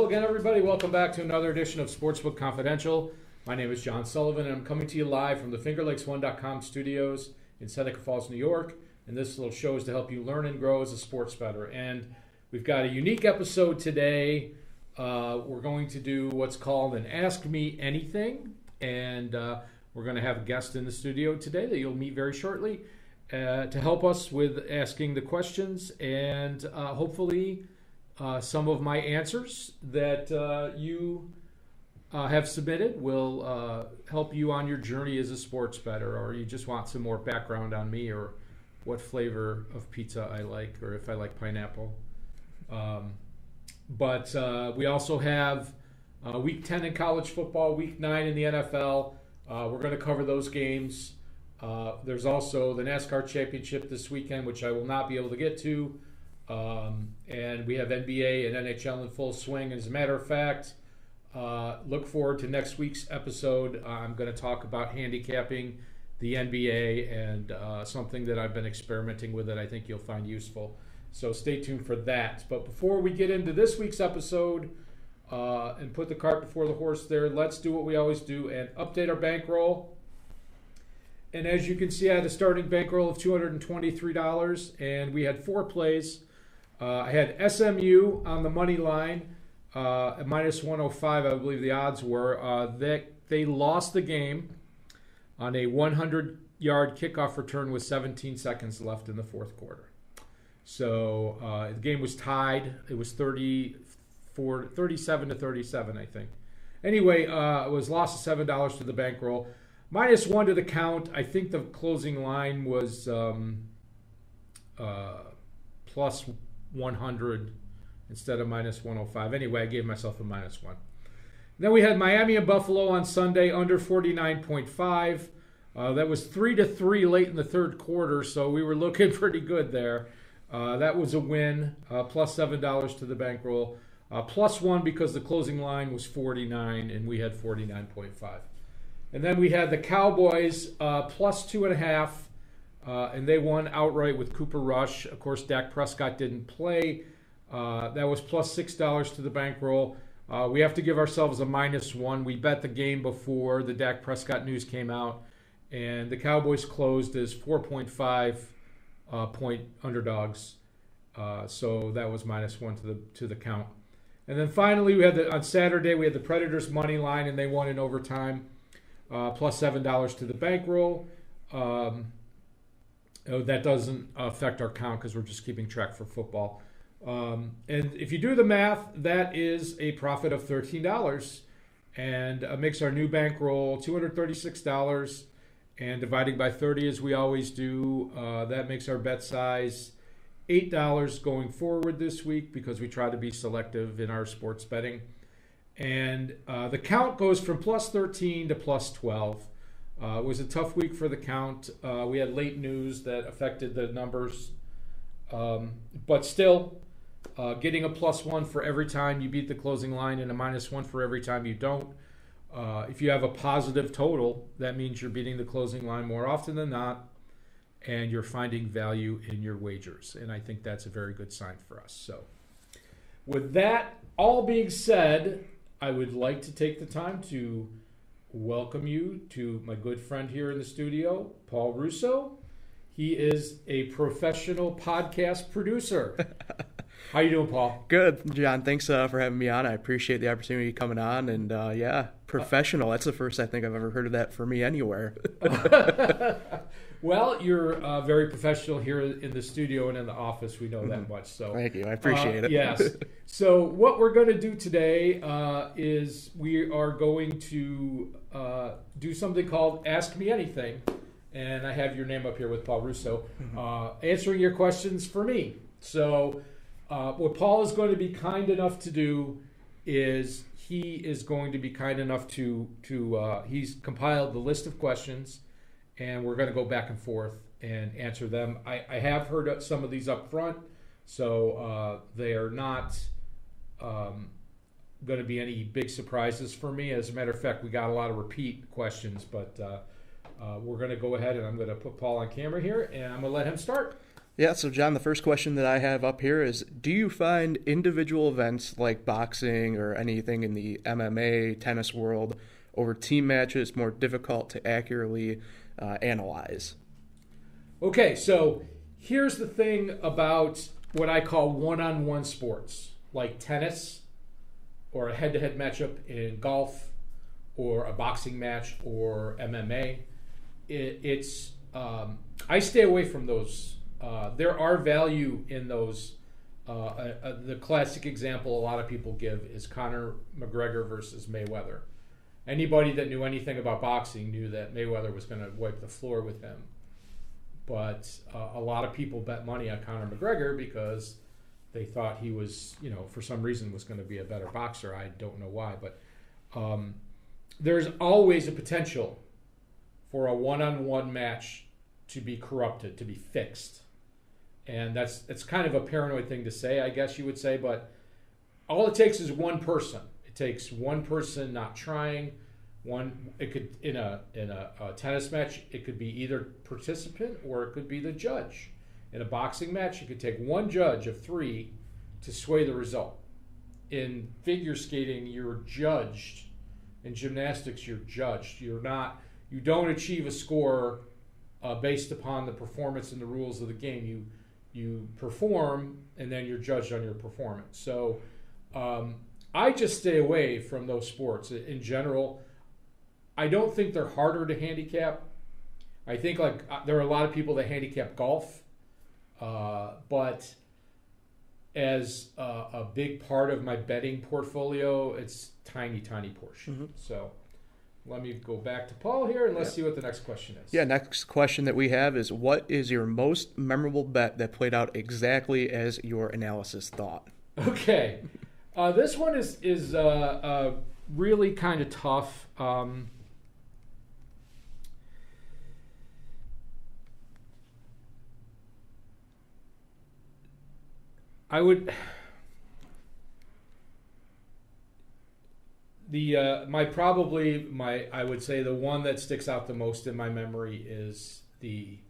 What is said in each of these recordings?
again, everybody. Welcome back to another edition of Sportsbook Confidential. My name is John Sullivan, and I'm coming to you live from the FingerLakes1.com studios in Seneca Falls, New York. And this little show is to help you learn and grow as a sports bettor. And we've got a unique episode today. We're going to do what's called an Ask Me Anything. And we're going to have a guest in the studio today that you'll meet very shortly to help us with asking the questions and hopefully some of my answers that you have submitted will help you on your journey as a sports bettor, or you just want some more background on me or what flavor of pizza I like, or if I like pineapple. But we also have Week 10 in college football, Week 9 in the NFL. We're going to cover those games. There's also the NASCAR Championship this weekend, which I will not be able to get to. And we have NBA and NHL in full swing. As a matter of fact, look forward to next week's episode. I'm going to talk about handicapping the NBA and something that I've been experimenting with that I think you'll find useful. So stay tuned for that. But before we get into this week's episode and put the cart before the horse there, let's do what we always do and update our bankroll. And as you can see, I had a starting bankroll of $223, and we had 4 plays. I had SMU on the money line at minus 105, I believe the odds were. They lost the game on a 100-yard kickoff return with 17 seconds left in the fourth quarter. So the game was tied. It was 37 to 37, I think. Anyway, it was lost of $7 to the bankroll. Minus 1 to the count. I think the closing line was plus 100 instead of minus 105. Anyway, I gave myself a minus 1. Then we had Miami and Buffalo on Sunday, under 49.5. That was 3-3 late in the third quarter, so we were looking pretty good there. That was a win, plus $7 to the bankroll. Plus 1 because the closing line was 49, and we had 49.5. And then we had the Cowboys plus 2.5, and they won outright with Cooper Rush. Of course, Dak Prescott didn't play. That was plus $6 to the bankroll. We have to give ourselves a minus 1. We bet the game before the Dak Prescott news came out, and the Cowboys closed as 4.5 point underdogs. So that was minus 1 to the count. And then finally, we had on Saturday we had the Predators money line, and they won in overtime. Plus $7 to the bankroll. That doesn't affect our count because we're just keeping track for football. And if you do the math, that is a profit of $13 and makes our new bankroll $236. And dividing by 30 as we always do, that makes our bet size $8 going forward this week because we try to be selective in our sports betting. And the count goes from plus 13 to plus 12. It was a tough week for the count. We had late news that affected the numbers. But still, getting a plus 1 for every time you beat the closing line and a minus 1 for every time you don't. If you have a positive total, that means you're beating the closing line more often than not, and you're finding value in your wagers. And I think that's a very good sign for us. So with that all being said, I would like to take the time to welcome you to my good friend here in the studio, Paul Russo. He is a professional podcast producer. How you doing, Paul? Good, John. Thanks for having me on. I appreciate the opportunity coming on. And professional. That's the first I think I've ever heard of that for me anywhere. Well, you're very professional here in the studio and in the office. We know that much. So thank you. I appreciate it. Yes. So what we're going to do today is we are going to do something called Ask Me Anything. And I have your name up here with Paul Russo, answering your questions for me. So what Paul is going to be kind enough to do is he is going to be kind enough to he's compiled the list of questions, and we're going to go back and forth and answer them. I have heard some of these up front, so they are not going to be any big surprises for me. As a matter of fact, we got a lot of repeat questions, but we're going to go ahead and I'm going to put Paul on camera here, and I'm going to let him start. Yeah, so John, the first question that I have up here is, do you find individual events like boxing or anything in the MMA, tennis world over team matches more difficult to accurately analyze? Okay, so here's the thing about what I call one-on-one sports, like tennis or a head-to-head matchup in golf or a boxing match or MMA. I stay away from those. There are value in those. The classic example a lot of people give is Conor McGregor versus Mayweather. Anybody that knew anything about boxing knew that Mayweather was going to wipe the floor with him. But a lot of people bet money on Conor McGregor because they thought he was, for some reason was going to be a better boxer. I don't know why, but there's always a potential for a one-on-one match to be corrupted, to be fixed. And it's kind of a paranoid thing to say, I guess you would say, but all it takes is one person. It takes one person not trying. It could in a tennis match, it could be either participant or it could be the judge. In a boxing match, it could take one judge of 3 to sway the result. In figure skating, you're judged. In gymnastics, you're judged. You don't achieve a score based upon the performance and the rules of the game. You perform, and then you're judged on your performance. So I just stay away from those sports in general. I don't think they're harder to handicap. I think there are a lot of people that handicap golf, but as a big part of my betting portfolio, it's tiny portion. Mm-hmm. So let me go back to Paul here and let's see what the next question is. Yeah, next question that we have is, what is your most memorable bet that played out exactly as your analysis thought? Okay. This one is really kind of tough. I would I would say the one that sticks out the most in my memory is I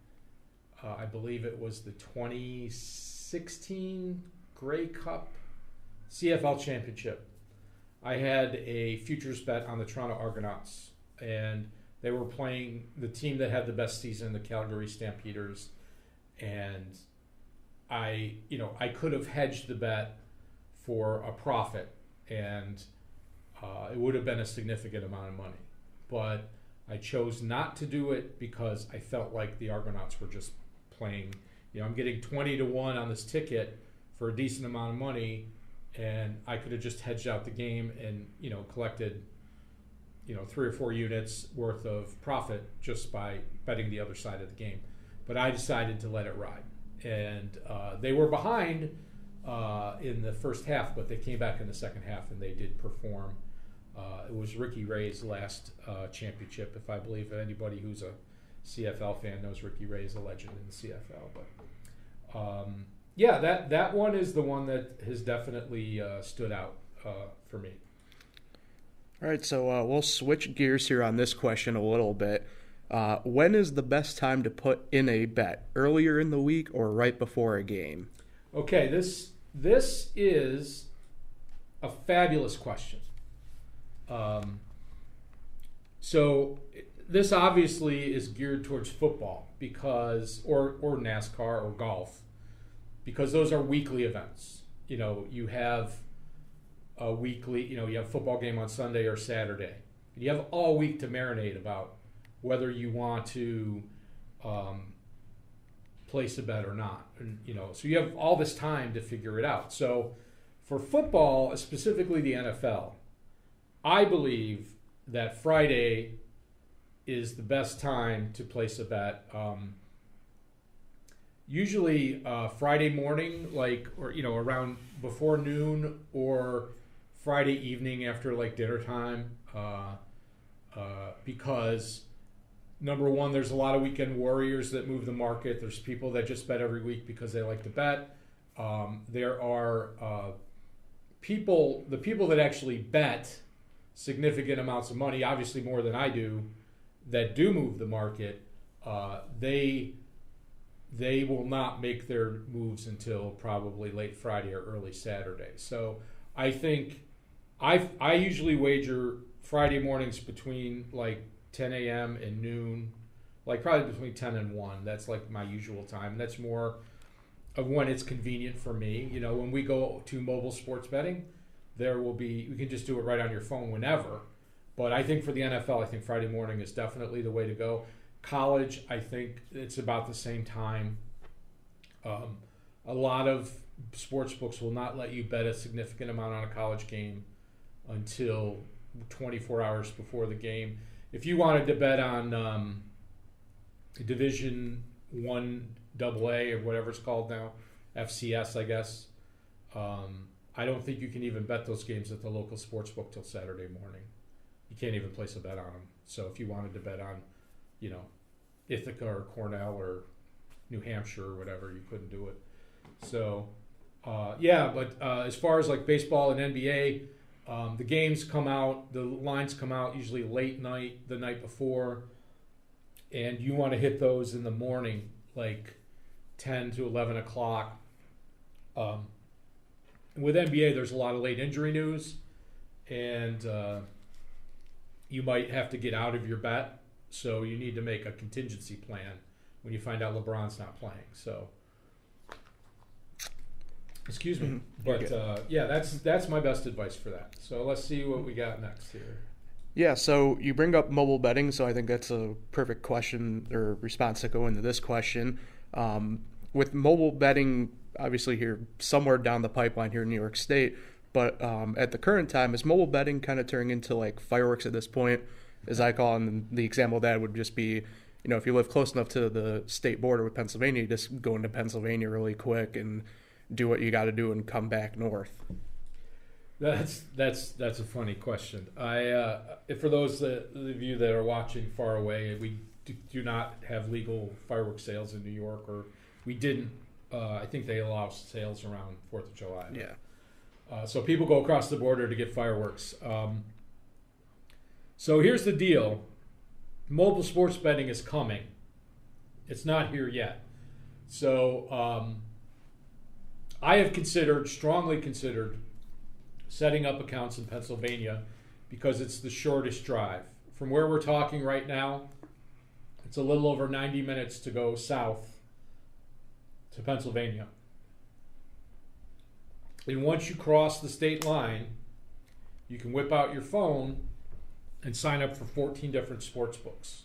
believe it was the 2016 Grey Cup CFL Championship. I had a futures bet on the Toronto Argonauts, and they were playing the team that had the best season, the Calgary Stampeders, and I could have hedged the bet for a profit, and it would have been a significant amount of money. But I chose not to do it because I felt like the Argonauts were just playing. I'm getting 20-1 on this ticket for a decent amount of money, and I could have just hedged out the game and collected 3 or 4 units worth of profit just by betting the other side of the game. But I decided to let it ride. And they were behind in the first half, but they came back in the second half and they did perform. It was Ricky Ray's last championship, if I believe anybody who's a CFL fan knows Ricky Ray is a legend in the CFL. But that one is the one that has definitely stood out for me. All right, so we'll switch gears here on this question a little bit. When is the best time to put in a bet? Earlier in the week or right before a game? Okay, this is a fabulous question. So this obviously is geared towards football or NASCAR or golf, because those are weekly events. You have a weekly, you have a football game on Sunday or Saturday. You have all week to marinate about whether you want to place a bet or not. And, so you have all this time to figure it out. So for football, specifically the NFL, I believe that Friday is the best time to place a bet. Usually Friday morning, around before noon, or Friday evening after dinner time, because number one, there's a lot of weekend warriors that move the market. There's people that just bet every week because they like to bet. There are the people that actually bet significant amounts of money, obviously more than I do, that do move the market. They they will not make their moves until probably late Friday or early Saturday. So I think I usually wager Friday mornings between like 10 a.m. and noon, like probably between 10 and 1. That's like my usual time. That's more of when it's convenient for me. You know, when we go to mobile sports betting, we can just do it right on your phone whenever. But I think for the NFL, I think Friday morning is definitely the way to go. College, I think it's about the same time. A lot of sports books will not let you bet a significant amount on a college game until 24 hours before the game. If you wanted to bet on Division One AA or whatever it's called now, FCS, I guess, I don't think you can even bet those games at the local sports book till Saturday morning. You can't even place a bet on them. So if you wanted to bet on, you know, Ithaca or Cornell or New Hampshire or whatever, you couldn't do it. So, but as far as like baseball and NBA, the games come out, the lines come out usually late night, the night before, and you want to hit those in the morning, like 10 to 11 o'clock. With NBA, there's a lot of late injury news, and you might have to get out of your bet, so you need to make a contingency plan when you find out LeBron's not playing. So, excuse me, but that's my best advice for that. So let's see what we got next here. Yeah, so you bring up mobile betting, so I think that's a perfect question or response to go into this question. With mobile betting, obviously here somewhere down the pipeline here in New York State, but at the current time, is mobile betting kind of turning into like fireworks at this point, as I call it? And the example of that would just be, you know, if you live close enough to the state border with Pennsylvania, you just go into Pennsylvania really quick and do what you got to do and come back north. That's a funny question. For those of you that are watching far away, we do not have legal fireworks sales in New York, or we didn't. I think they allow sales around 4th of July. Yeah. So people go across the border to get fireworks. So here's the deal. Mobile sports betting is coming. It's not here yet. So I have strongly considered setting up accounts in Pennsylvania because it's the shortest drive. From where we're talking right now, it's a little over 90 minutes to go south to Pennsylvania. And once you cross the state line, you can whip out your phone and sign up for 14 different sports books.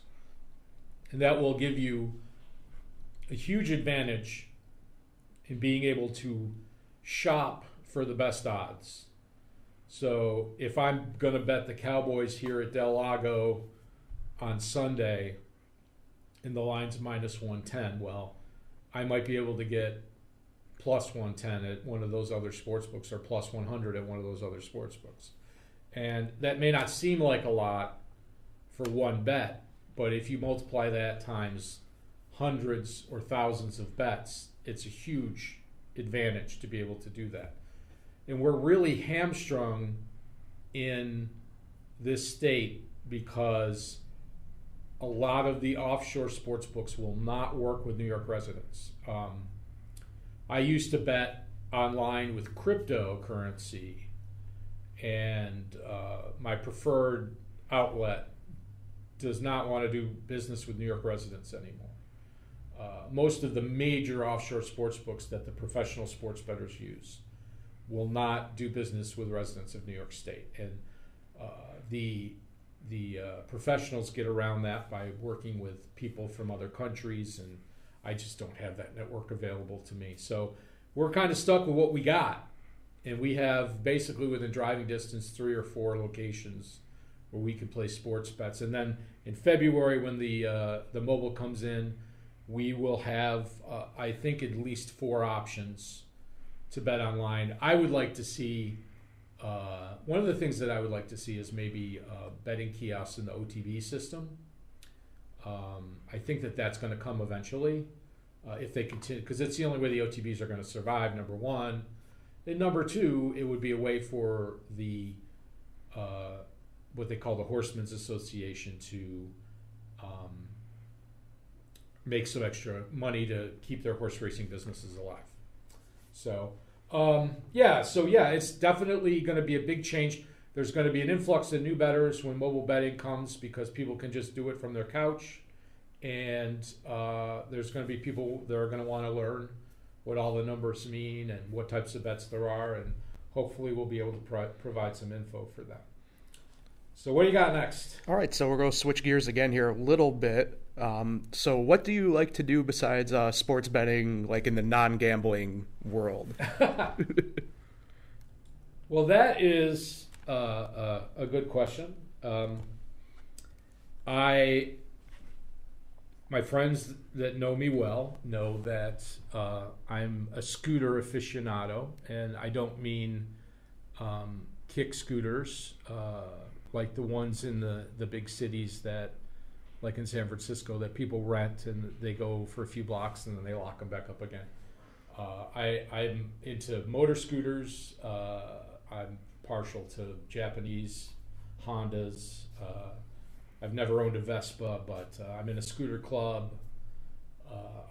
And that will give you a huge advantage in being able to shop for the best odds. So if I'm going to bet the Cowboys here at Del Lago on Sunday and the line's minus 110, well, I might be able to get plus 110 at one of those other sports books or plus 100 at one of those other sports books. And that may not seem like a lot for one bet, but if you multiply that times hundreds or thousands of bets, it's a huge advantage to be able to do that. And we're really hamstrung in this state because a lot of the offshore sports books will not work with New York residents. I used to bet online with cryptocurrency, and my preferred outlet does not want to do business with New York residents anymore. Most of the major offshore sports books that the professional sports bettors use will not do business with residents of New York State, and the professionals get around that by working with people from other countries, and I just don't have that network available to me. So we're kind of stuck with what we got, and we have basically within driving distance 3 or 4 locations where we can play sports bets. And then in February, when the mobile comes in, we will have I think at least 4 options to bet online. I would like to see one of the things that I would like to see is maybe betting kiosks in the OTB system. I think that's going to come eventually if they continue, because it's the only way the OTBs are going to survive, number one. And number two, it would be a way for the what they call the Horsemen's Association to make some extra money to keep their horse racing businesses alive. So, it's definitely going to be a big change. There's going to be an influx of new bettors when mobile betting comes because people can just do it from their couch. And there's going to be people that are going to want to learn what all the numbers mean and what types of bets there are. And hopefully we'll be able to provide some info for that. So what do you got next? All right, so we're going to switch gears again here a little bit. So what do you like to do besides sports betting, like in the non-gambling world? Well, that is a good question. My friends that know me well know that I'm a scooter aficionado, and I don't mean kick scooters like the ones in the big cities that, like in San Francisco, that people rent and they go for a few blocks and then they lock them back up again. I'm into motor scooters. I'm partial to Japanese Hondas. I've never owned a Vespa, but I'm in a scooter club.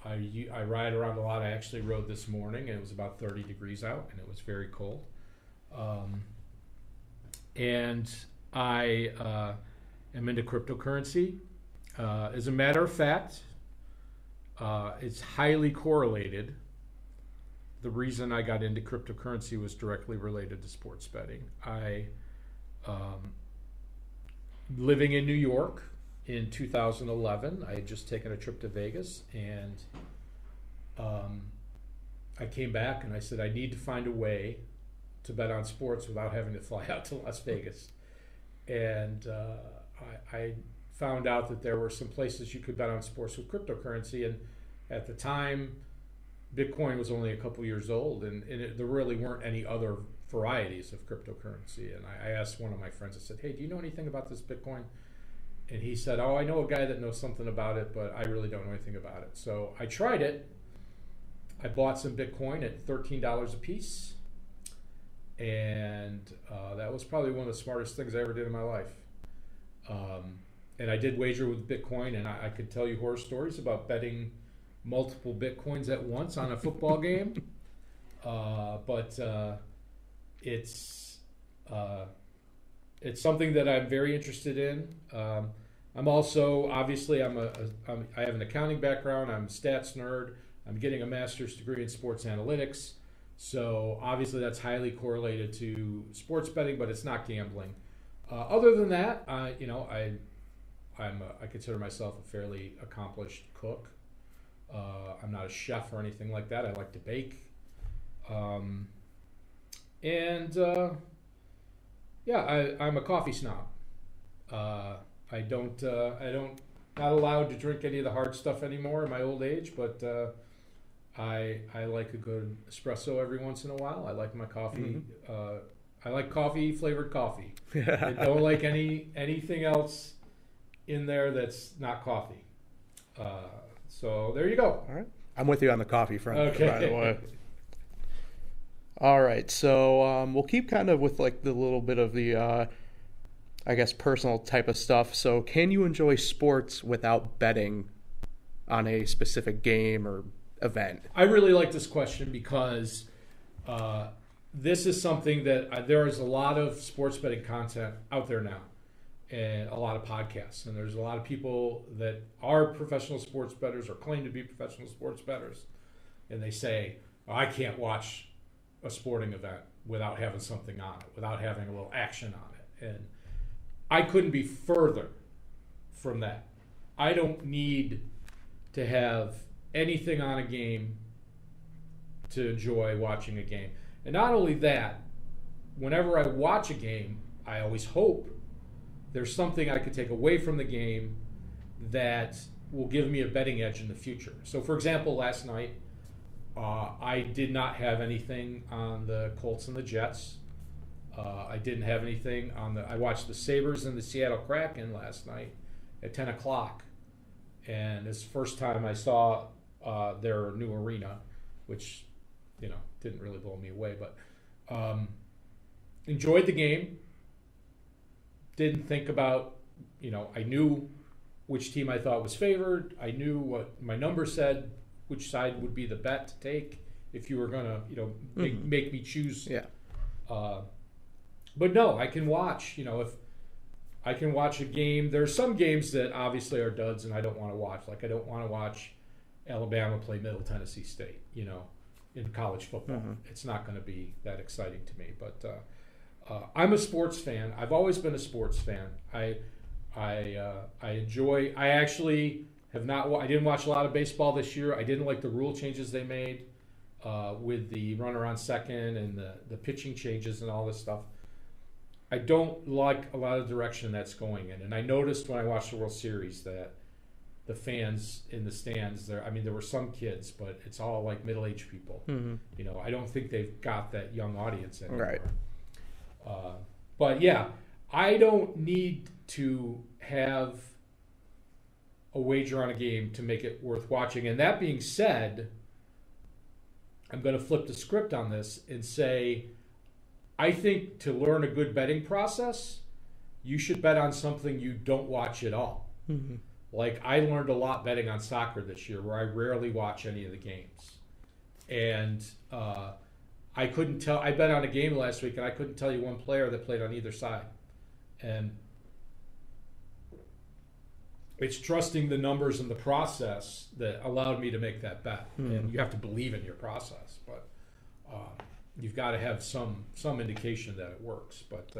I ride around a lot. I actually rode this morning, and it was about 30 degrees out, and it was very cold. And I am into cryptocurrency. As a matter of fact, it's highly correlated. The reason I got into cryptocurrency was directly related to sports betting. Living in New York in 2011, I had just taken a trip to Vegas, and I came back and I said, I need to find a way to bet on sports without having to fly out to Las Vegas. And I found out that there were some places you could bet on sports with cryptocurrency, and at the time, Bitcoin was only a couple years old, and there really weren't any other varieties of cryptocurrency. And I asked one of my friends, I said, hey, do you know anything about this Bitcoin? And he said, oh, I know a guy that knows something about it, but I really don't know anything about it. So I tried it. I bought some Bitcoin at $13 a piece. And that was probably one of the smartest things I ever did in my life. And I did wager with Bitcoin, and I could tell you horror stories about betting multiple Bitcoins at once on a football game. But it's something that I'm very interested in. I'm also, obviously, I have an accounting background. I'm a stats nerd. I'm getting a master's degree in sports analytics. So obviously that's highly correlated to sports betting, but it's not gambling. Other than that, I consider myself a fairly accomplished cook. I'm not a chef or anything like that. I like to bake. I'm a coffee snob. Not allowed to drink any of the hard stuff anymore in my old age, but I like a good espresso every once in a while. I like my coffee. Mm-hmm. I like coffee flavored coffee. I don't like anything else in there that's not coffee. So there you go. All right. I'm with you on the coffee front, okay. By the way. All right. So we'll keep kind of with like the little bit of the, I guess, personal type of stuff. So can you enjoy sports without betting on a specific game or event? I really like this question because this is something that there is a lot of sports betting content out there now, and a lot of podcasts, and there's a lot of people that are professional sports bettors or claim to be professional sports bettors, and they say, oh, I can't watch a sporting event without having something on it, without having a little action on it. And I couldn't be further from that. I don't need to have anything on a game to enjoy watching a game. And not only that, whenever I watch a game, I always hope there's something I could take away from the game that will give me a betting edge in the future. So, for example, last night, I did not have anything on the Colts and the Jets. I didn't have anything on I watched the Sabres and the Seattle Kraken last night at 10 o'clock. And it's the first time I saw their new arena, which, didn't really blow me away. But enjoyed the game. Didn't think about, I knew which team I thought was favored. I knew what my number said, which side would be the bet to take if you were going to, make me choose. Yeah. But no, I can watch, if I can watch a game. There's some games that obviously are duds and I don't want to watch. Like I don't want to watch Alabama play Middle Tennessee State, in college football. Mm-hmm. It's It's not going to be that exciting to me. But I'm a sports fan. I've always been a sports fan. I enjoy. I actually have not. I didn't watch a lot of baseball this year. I didn't like the rule changes they made with the runner on second and the pitching changes and all this stuff. I don't like a lot of direction that's going in. And I noticed when I watched the World Series that the fans in the stands there. I mean, there were some kids, but it's all like middle-aged people. Mm-hmm. I don't think they've got that young audience anymore. Right. But yeah, I don't need to have a wager on a game to make it worth watching. And that being said, I'm going to flip the script on this and say, I think to learn a good betting process, you should bet on something you don't watch at all. Mm-hmm. Like I learned a lot betting on soccer this year, where I rarely watch any of the games. And I couldn't tell. I bet on a game last week, and I couldn't tell you one player that played on either side. And it's trusting the numbers and the process that allowed me to make that bet. Mm-hmm. And you have to believe in your process, but you've got to have some indication that it works. But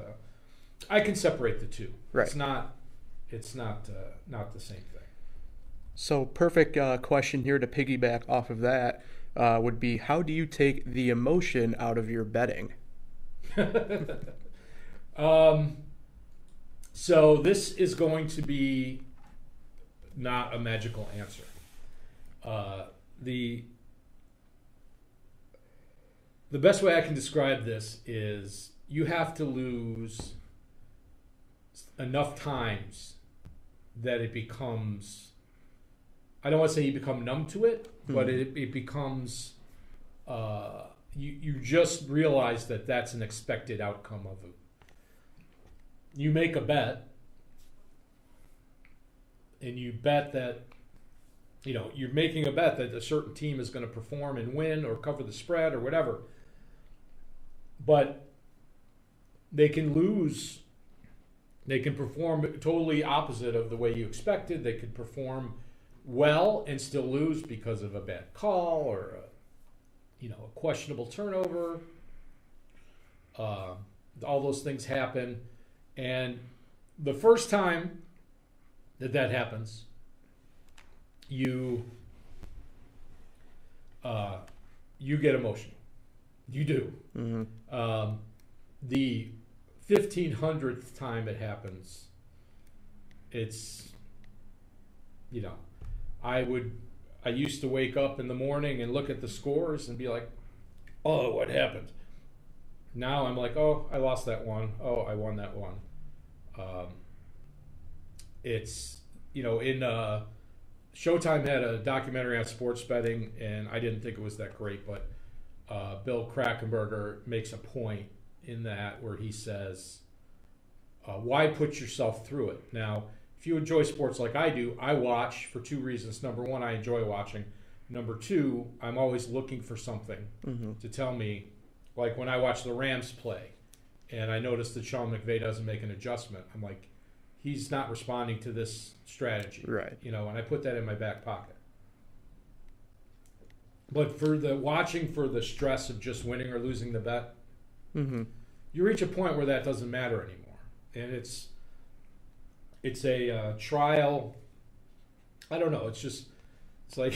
I can separate the two. Right. It's not the same thing. So perfect question here to piggyback off of that would be, how do you take the emotion out of your betting? So this is going to be not a magical answer. The best way I can describe this is you have to lose enough times that it becomes, I don't want to say you become numb to it, but it becomes, you just realize that that's an expected outcome of it. You make a bet, and you bet that, you're making a bet that a certain team is going to perform and win or cover the spread or whatever. But they can lose. They can perform totally opposite of the way you expected. They could perform well and still lose because of a bad call or a questionable turnover. All those things happen. And the first time that happens, you get emotional. You do. Mm-hmm. The 1,500th time it happens, it's, I used to wake up in the morning and look at the scores and be like, oh, what happened? Now I'm like, oh, I lost that one. Oh, I won that one. It's, Showtime had a documentary on sports betting, and I didn't think it was that great, but Bill Krakenberger makes a point in that where he says, why put yourself through it? Now, if you enjoy sports like I do, I watch for two reasons. Number one, I enjoy watching. Number two, I'm always looking for something to tell me. Like when I watch the Rams play and I notice that Sean McVay doesn't make an adjustment, I'm like, he's not responding to this strategy. Right. And I put that in my back pocket. But for the watching for the stress of just winning or losing the bet, you reach a point where that doesn't matter anymore. And it's a trial. I don't know. It's like,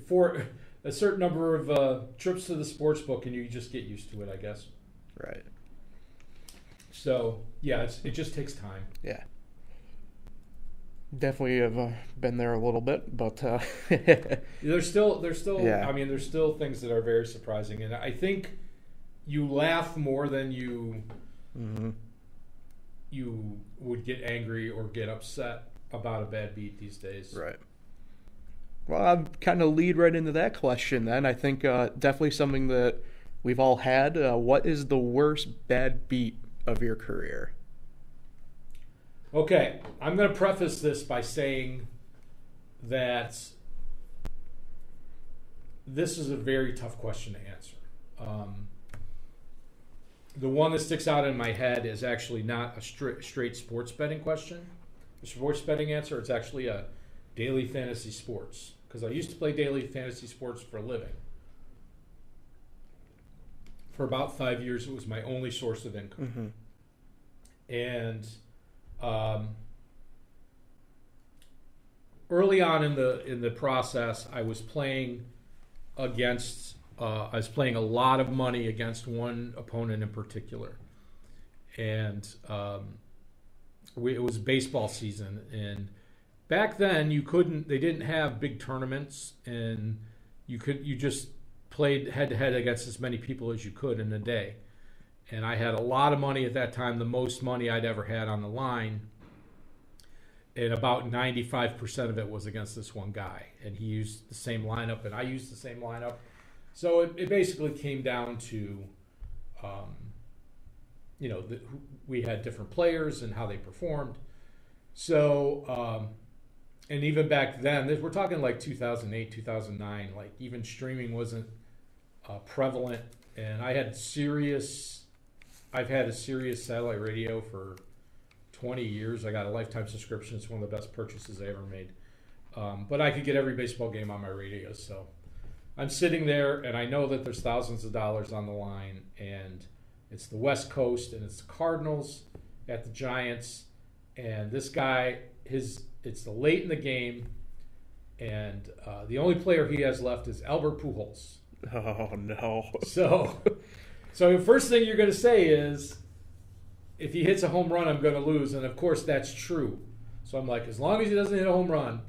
for a certain number of trips to the sportsbook, and you just get used to it, I guess. Right. So yeah, it just takes time. Yeah. Definitely have been there a little bit, but there's still. Yeah. I mean, there's still things that are very surprising, and I think you laugh more than you would get angry or get upset about a bad beat these days. Right. Well, I'll kind of lead right into that question then. I think definitely something that we've all had. What is the worst bad beat of your career? Okay, I'm going to preface this by saying that this is a very tough question to answer. The one that sticks out in my head is actually not a straight sports betting question, a sports betting answer. It's actually a daily fantasy sports, because I used to play daily fantasy sports for a living. For about 5 years, it was my only source of income. And early on in the process, I was playing I was playing a lot of money against one opponent in particular, and it was baseball season. And back then, they didn't have big tournaments, and you just played head to head against as many people as you could in a day. And I had a lot of money at that time, the most money I'd ever had on the line. And about 95% of it was against this one guy. And he used the same lineup, and I used the same lineup. So it basically came down to, we had different players and how they performed. So, and even back then, we're talking like 2008, 2009, like even streaming wasn't prevalent. And I've had a Sirius satellite radio for 20 years. I got a lifetime subscription. It's one of the best purchases I ever made. But I could get every baseball game on my radio. So I'm sitting there, and I know that there's thousands of dollars on the line, and it's the West Coast, and it's the Cardinals at the Giants, and this guy, it's the late in the game, and the only player he has left is Albert Pujols. Oh, no. So the first thing you're going to say is, if he hits a home run, I'm going to lose. And, of course, that's true. So I'm like, as long as he doesn't hit a home run,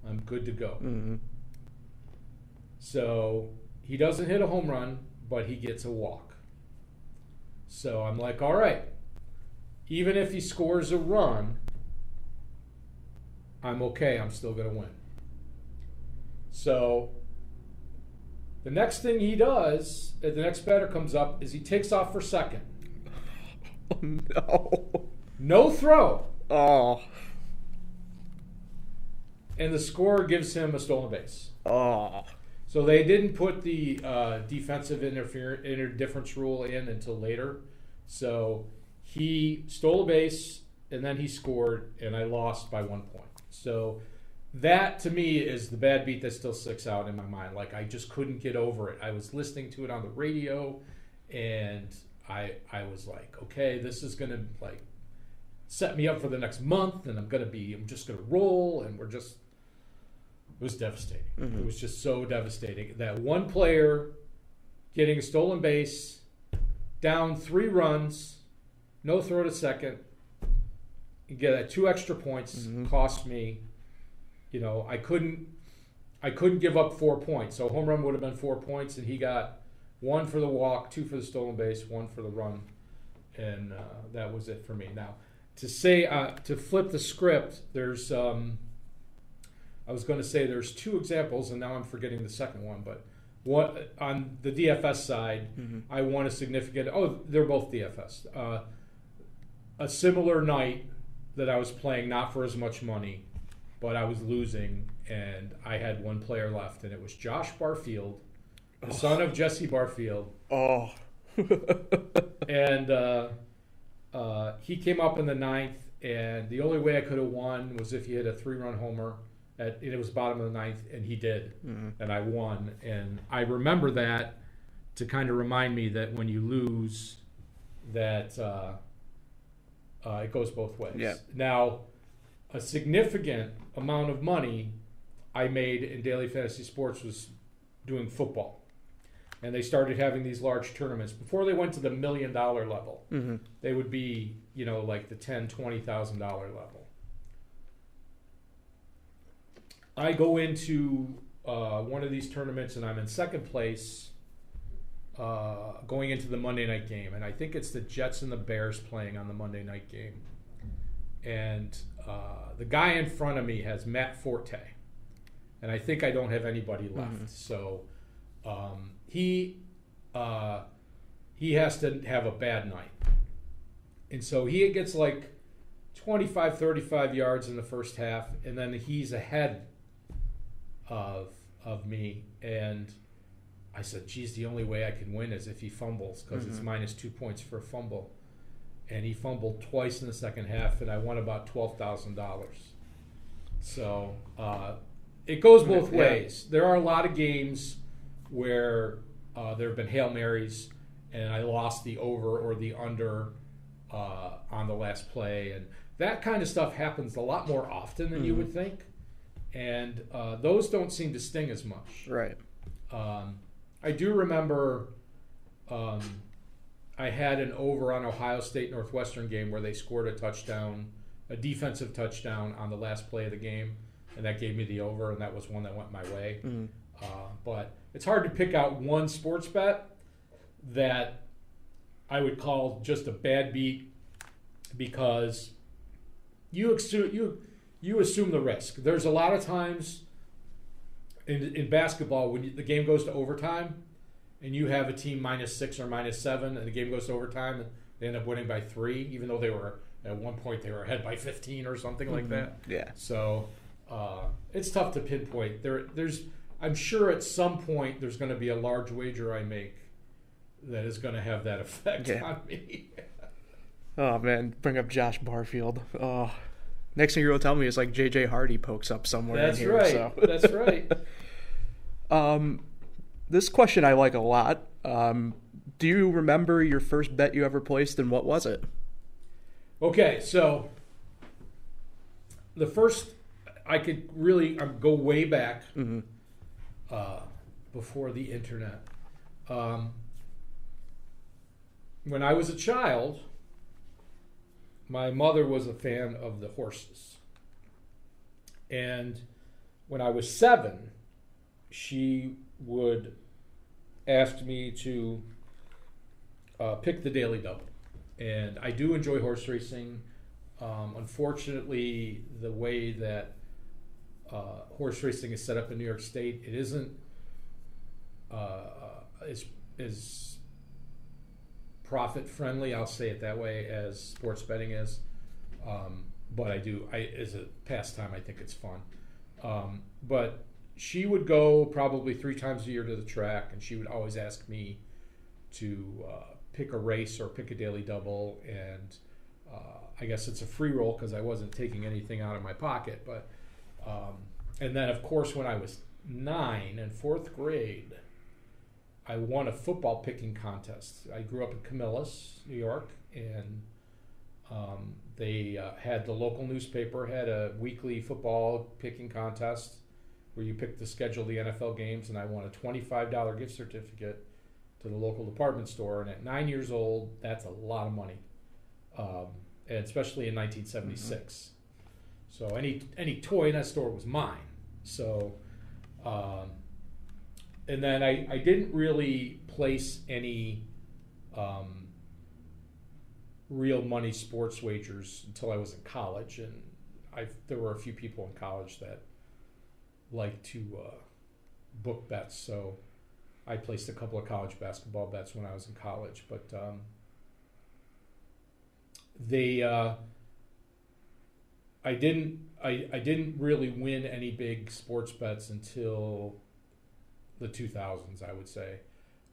I'm good to go. Mm-hmm. So he doesn't hit a home run, but he gets a walk. So I'm like, all right. Even if he scores a run, I'm okay. I'm still going to win. So the next thing he does, the next batter comes up, is he takes off for second. Oh, no. No throw. Oh. And the scorer gives him a stolen base. Oh. So they didn't put the defensive interference rule in until later. So he stole a base, and then he scored, and I lost by 1 point. So that, to me, is the bad beat that still sticks out in my mind. Like, I just couldn't get over it. I was listening to it on the radio, and I was like, okay, this is going to, like, set me up for the next month, and I'm just going to roll, and it was devastating. Mm-hmm. It was just so devastating. That one player getting a stolen base, down 3 runs, no throw to second, you get 2 extra points, cost me, I couldn't give up 4 points. So home run would have been 4 points, and he got 1 for the walk, 2 for the stolen base, 1 for the run, and that was it for me. Now, to flip the script, there's I was going to say there's 2 examples, and now I'm forgetting the second one. But what on the DFS side, I won a significant. Oh, they're both DFS. A similar night that I was playing, not for as much money, but I was losing, and I had 1 player left, and it was Josh Barfield, the son of Jesse Barfield. Oh. And he came up in the 9th, and the only way I could have won was if he hit a 3-run homer. It was bottom of the 9th, and he did, and I won. And I remember that to kind of remind me that when you lose, that it goes both ways. Yeah. Now, a significant amount of money I made in daily fantasy sports was doing football. And they started having these large tournaments. Before they went to the $1 million level, they would be, like the $10,000, $20,000 level. I go into one of these tournaments, and I'm in second place going into the Monday night game. And I think it's the Jets and the Bears playing on the Monday night game. And the guy in front of me has Matt Forte. And I think I don't have anybody left. So he has to have a bad night. And so he gets like 25, 35 yards in the first half, and then he's ahead of me. And I said, geez, the only way I can win is if he fumbles, because it's minus 2 points for a fumble. And he fumbled twice in the second half, and I won about $12,000. So it goes both ways. There are a lot of games where there have been Hail Marys, and I lost the over or the under on the last play. And that kind of stuff happens a lot more often than you would think. And those don't seem to sting as much. Right. I do remember I had an over on Ohio State Northwestern game where they scored a defensive touchdown on the last play of the game, and that gave me the over, and that was one that went my way. But it's hard to pick out one sports bet that I would call just a bad beat, because you assume the risk. There's a lot of times in basketball when the game goes to overtime and you have a team -6 or -7 and the game goes to overtime and they end up winning by 3, even though they were at one point they were ahead by 15 or something like that. Yeah. So it's tough to pinpoint. I'm sure at some point there's going to be a large wager I make that is going to have that effect on me. Oh man, bring up Josh Barfield. Oh, next thing you're gonna tell me is like J.J. Hardy pokes up somewhere. That's in here. right. So. That's right. This question I like a lot. Do you remember your first bet you ever placed, and what was it? Okay, so the first I could really go way back before the internet. When I was a child, my mother was a fan of the horses. And when I was 7, she would ask me to pick the Daily Double. And I do enjoy horse racing. Unfortunately, the way that horse racing is set up in New York State, it isn't as profit friendly, I'll say it that way, as sports betting is. But as a pastime, I think it's fun. But she would go probably 3 times a year to the track, and she would always ask me to pick a race or pick a Daily Double. And I guess it's a free roll because I wasn't taking anything out of my pocket. But and then, of course, when I was 9 in 4th grade, I won a football picking contest. I grew up in Camillus, New York, and they had the local newspaper had a weekly football picking contest where you picked the schedule of the NFL games, and I won a $25 gift certificate to the local department store. And at 9 years old, that's a lot of money, and especially in 1976. So any toy in that store was mine. So. And then I didn't really place any real money sports wagers until I was in college, and there were a few people in college that liked to book bets, so I placed a couple of college basketball bets when I was in college. But I didn't really win any big sports bets until the 2000s, I would say.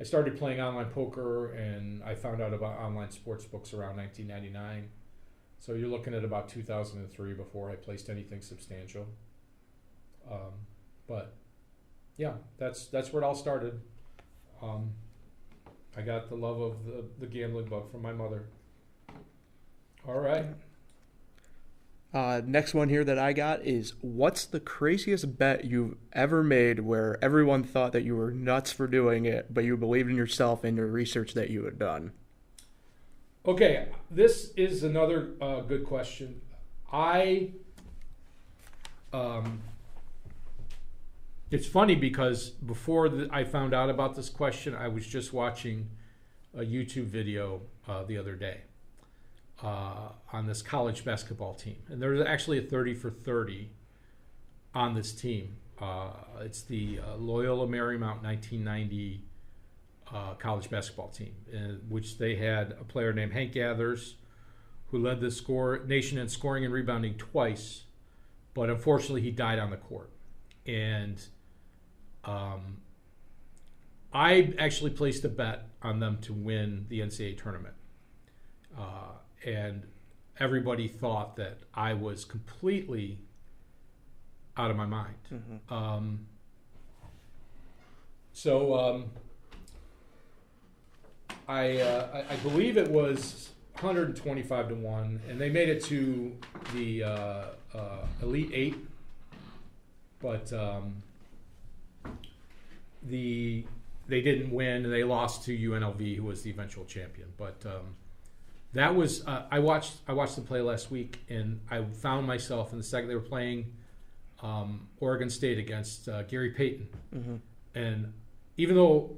I started playing online poker, and I found out about online sports books around 1999. So you're looking at about 2003 before I placed anything substantial. But yeah, that's where it all started. I got the love of the gambling bug from my mother. All right. Next one here that I got is, what's the craziest bet you've ever made where everyone thought that you were nuts for doing it, but you believed in yourself and your research that you had done? Okay, this is another good question. It's funny because before I found out about this question, I was just watching a YouTube video the other day on this college basketball team. And there's actually a 30 for 30 on this team. It's the Loyola Marymount 1990 college basketball team, in which they had a player named Hank Gathers, who led the nation in scoring and rebounding twice, but unfortunately he died on the court. And I actually placed a bet on them to win the NCAA tournament. And everybody thought that I was completely out of my mind. Mm-hmm. I believe it was 125 to 1, and they made it to the Elite Eight, but they didn't win, and they lost to UNLV, who was the eventual champion. But that was I watched them play last week, and I found myself in the second they were playing Oregon State against Gary Payton, mm-hmm. and even though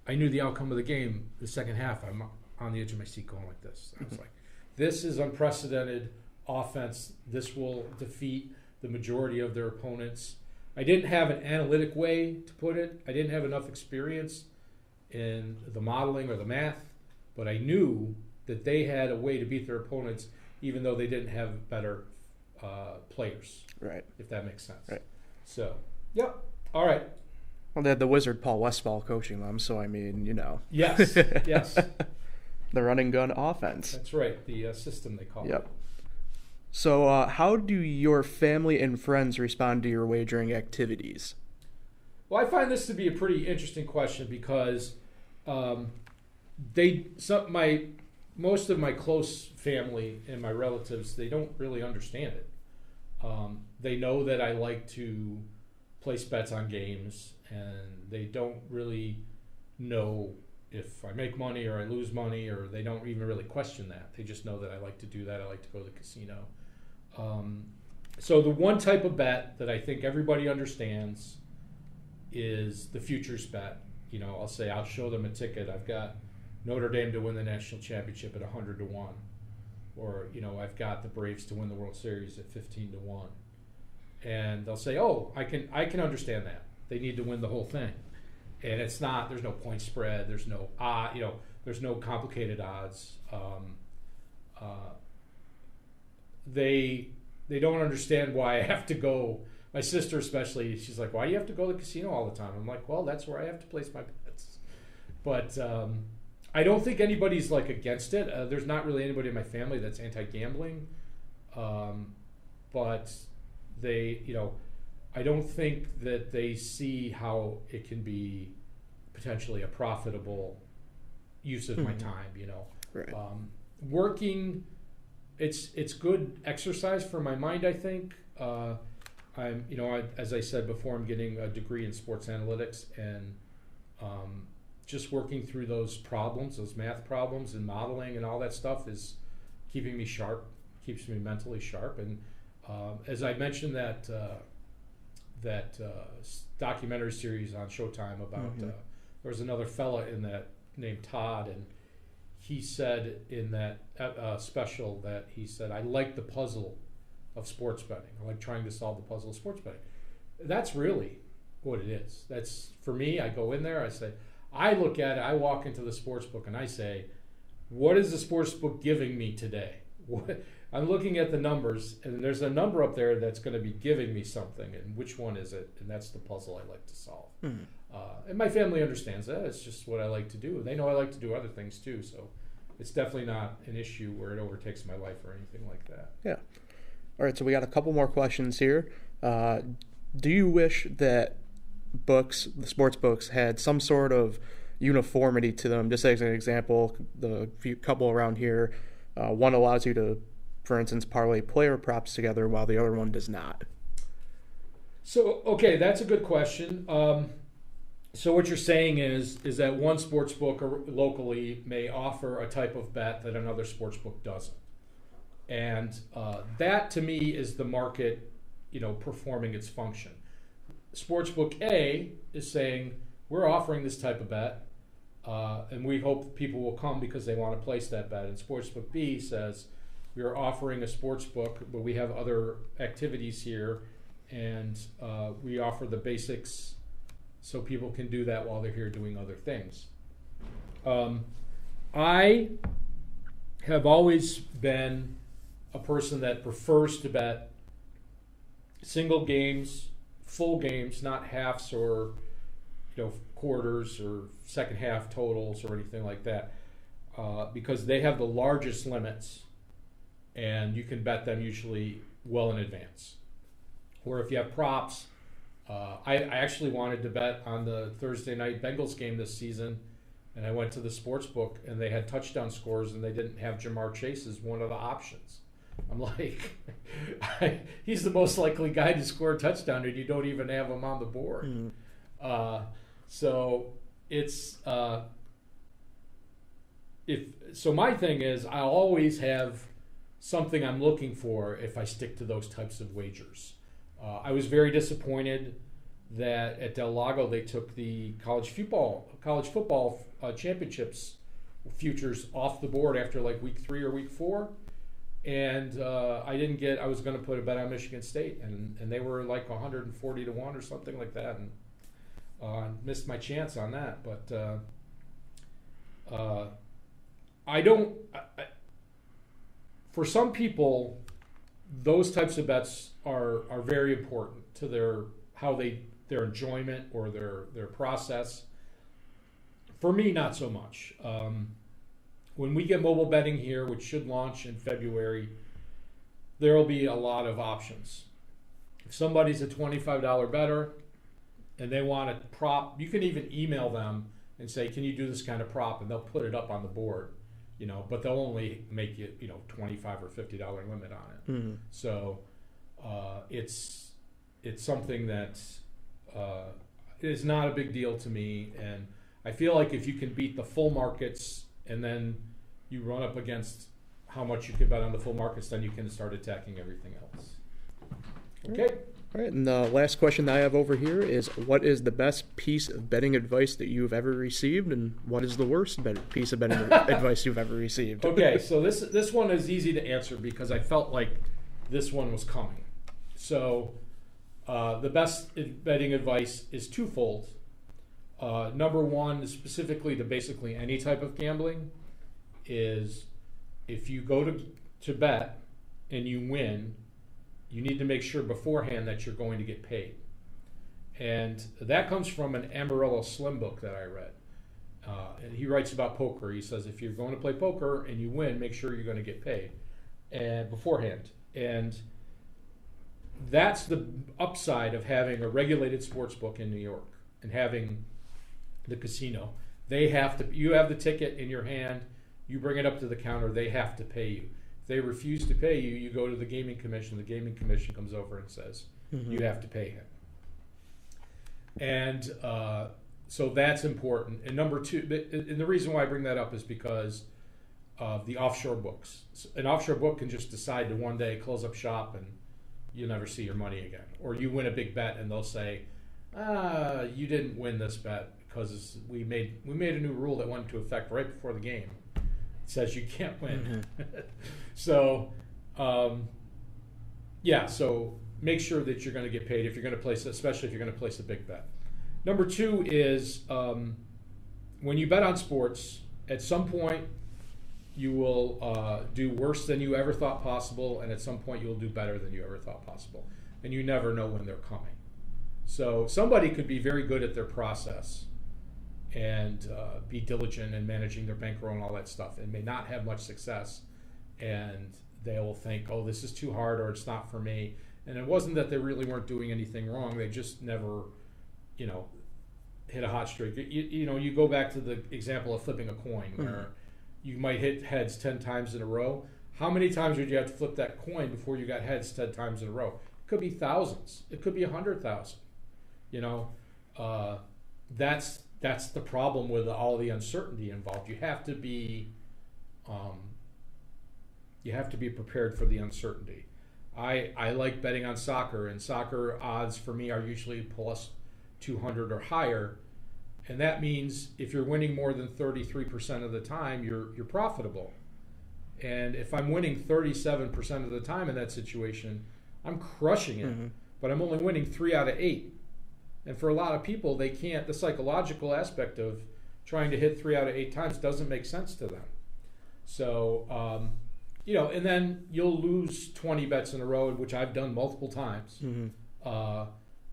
I knew the outcome of the game, the second half, I'm on the edge of my seat going like this. I was like, this is unprecedented offense. This will defeat the majority of their opponents. I didn't have an analytic way to put it. I didn't have enough experience in the modeling or the math, but I knew that they had a way to beat their opponents even though they didn't have better players. Right. If that makes sense. Right. So, yep. All right. Well, they had the wizard Paul Westphal coaching them, so I mean, Yes, yes. The running gun offense. That's right, the system they call it. Yep. So how do your family and friends respond to your wagering activities? Well, I find this to be a pretty interesting question because most of my close family and my relatives, they don't really understand it. They know that I like to place bets on games, and they don't really know if I make money or I lose money, or they don't even really question that. They just know that I like to do that. I like to go to the casino. So the one type of bet that I think everybody understands is the futures bet. I'll say I'll show them a ticket. I've got Notre Dame to win the national championship at 100 to 1. Or, I've got the Braves to win the World Series at 15 to 1. And they'll say, oh, I can understand that. They need to win the whole thing. And it's not, there's no point spread, there's no there's no complicated odds. They don't understand why I have to go. My sister especially, she's like, why do you have to go to the casino all the time? I'm like, well, that's where I have to place my bets. But I don't think anybody's like against it. There's not really anybody in my family that's anti-gambling. But they, I don't think that they see how it can be potentially a profitable use of my time, Right. Working, it's good exercise for my mind, I think. As I said before, I'm getting a degree in sports analytics, and just working through those problems, those math problems and modeling and all that stuff is keeping me sharp, keeps me mentally sharp. And as I mentioned that documentary series on Showtime about there was another fella in that named Todd, and he said in that special that he said, I like the puzzle of sports betting. I like trying to solve the puzzle of sports betting. That's really what it is. That's, for me, I go in there, I look at it, I walk into the sports book and I say, what is the sports book giving me today? I'm looking at the numbers, and there's a number up there that's going to be giving me something, and which one is it? And that's the puzzle I like to solve. Mm-hmm. And my family understands that. It's just what I like to do. They know I like to do other things too, so it's definitely not an issue where it overtakes my life or anything like that. Yeah. All right, so we got a couple more questions here. Do you wish that the sports books, had some sort of uniformity to them? Just as an example, the couple around here, one allows you to, for instance, parlay player props together while the other one does not. So, okay, that's a good question. So what you're saying is that one sports book locally may offer a type of bet that another sports book doesn't. And that, to me, is the market, performing its function. Sportsbook A is saying, we're offering this type of bet, and we hope people will come because they want to place that bet. And Sportsbook B says, we are offering a sports book, but we have other activities here, and we offer the basics so people can do that while they're here doing other things. I have always been a person that prefers to bet single games, full games, not halves or quarters or second half totals or anything like that, because they have the largest limits, and you can bet them usually well in advance. Or if you have props, I actually wanted to bet on the Thursday night Bengals game this season, and I went to the Sportsbook, and they had touchdown scores, and they didn't have Jamar Chase as one of the options. I'm like, he's the most likely guy to score a touchdown, and you don't even have him on the board. So it's so my thing is I always have something I'm looking for if I stick to those types of wagers. I was very disappointed that at Del Lago they took the college football championships futures off the board after like week 3 or week 4. And I was going to put a bet on Michigan State, and they were like 140 to 1 or something like that, and missed my chance on that. But for some people, those types of bets are very important to their enjoyment or their process. For me, not so much. When we get mobile betting here, which should launch in February, there will be a lot of options. If somebody's a $25 bettor and they want a prop, you can even email them and say, can you do this kind of prop? And they'll put it up on the board, but they'll only make it, $25 or $50 limit on it. Mm-hmm. So it's something that is not a big deal to me. And I feel like if you can beat the full markets and then you run up against how much you can bet on the full markets, then you can start attacking everything else. Okay. All right, and the last question that I have over here is, what is the best piece of betting advice that you've ever received, and what is the worst piece of betting advice you've ever received? Okay, so this one is easy to answer because I felt like this one was coming. So the best betting advice is twofold. Number one, specifically to basically any type of gambling, is if you go to bet and you win, you need to make sure beforehand that you're going to get paid. And that comes from an Amarillo Slim book that I read. And he writes about poker. He says if you're going to play poker and you win, make sure you're going to get paid and beforehand. And that's the upside of having a regulated sports book in New York and having the casino. You have the ticket in your hand, you bring it up to the counter, they have to pay you. If they refuse to pay you, you go to the gaming commission. The gaming commission comes over and says, you have to pay him. And so that's important. And number two, and the reason why I bring that up is because of the offshore books. An offshore book can just decide to one day close up shop and you'll never see your money again. Or you win a big bet and they'll say, you didn't win this bet because we made a new rule that went into effect right before the game. It says you can't win. So, so make sure that you're going to get paid if you're going to place, especially if you're going to place a big bet. Number two is when you bet on sports, at some point you will do worse than you ever thought possible, and at some point you'll do better than you ever thought possible. And you never know when they're coming. So somebody could be very good at their process and be diligent in managing their bankroll and all that stuff, and may not have much success. And they will think, oh, this is too hard, or it's not for me. And it wasn't that they really weren't doing anything wrong. They just never, hit a hot streak. You go back to the example of flipping a coin where you might hit heads 10 times in a row. How many times would you have to flip that coin before you got heads 10 times in a row? It could be thousands. It could be 100,000. That's the problem with all the uncertainty involved. You have to be prepared for the uncertainty. I like betting on soccer, and soccer odds for me are usually plus 200 or higher, and that means if you're winning more than 33% of the time, you're profitable. And if I'm winning 37% of the time in that situation, I'm crushing it. But I'm only winning 3 out of 8. And for a lot of people, they can't. The psychological aspect of trying to hit 3 out of 8 times doesn't make sense to them. So, and then you'll lose 20 bets in a row, which I've done multiple times.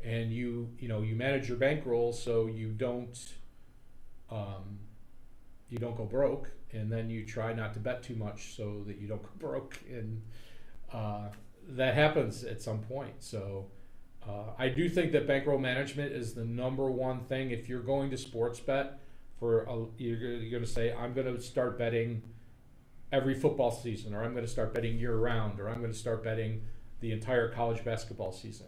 And you manage your bankroll so you don't go broke, and then you try not to bet too much so that you don't go broke, and that happens at some point. So I do think that bankroll management is the number one thing. If you're going to sports bet you're going to say, I'm going to start betting every football season, or I'm going to start betting year round, or I'm going to start betting the entire college basketball season.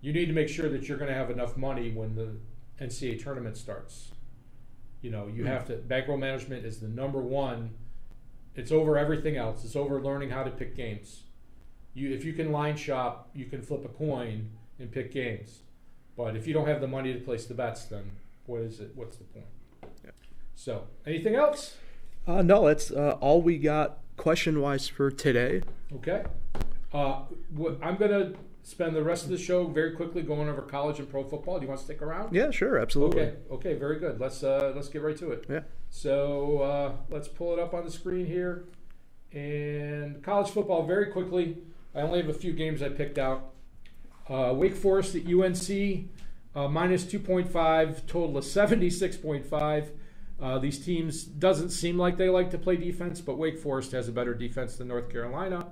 You need to make sure that you're going to have enough money when the NCAA tournament starts. You have to, bankroll management is the number one. It's over everything else. It's over learning how to pick games. If you can line shop, you can flip a coin and pick games. But if you don't have the money to place the bets, then what's the point? Yeah. So, anything else? No, that's all we got question-wise for today. Okay. I'm going to spend the rest of the show very quickly going over college and pro football. Do you want to stick around? Yeah, sure, absolutely. Okay, very good. Let's get right to it. Yeah. So let's pull it up on the screen here. And college football, very quickly. I only have a few games I picked out. Wake Forest at UNC, minus 2.5, total of 76.5. These teams doesn't seem like they like to play defense, but Wake Forest has a better defense than North Carolina.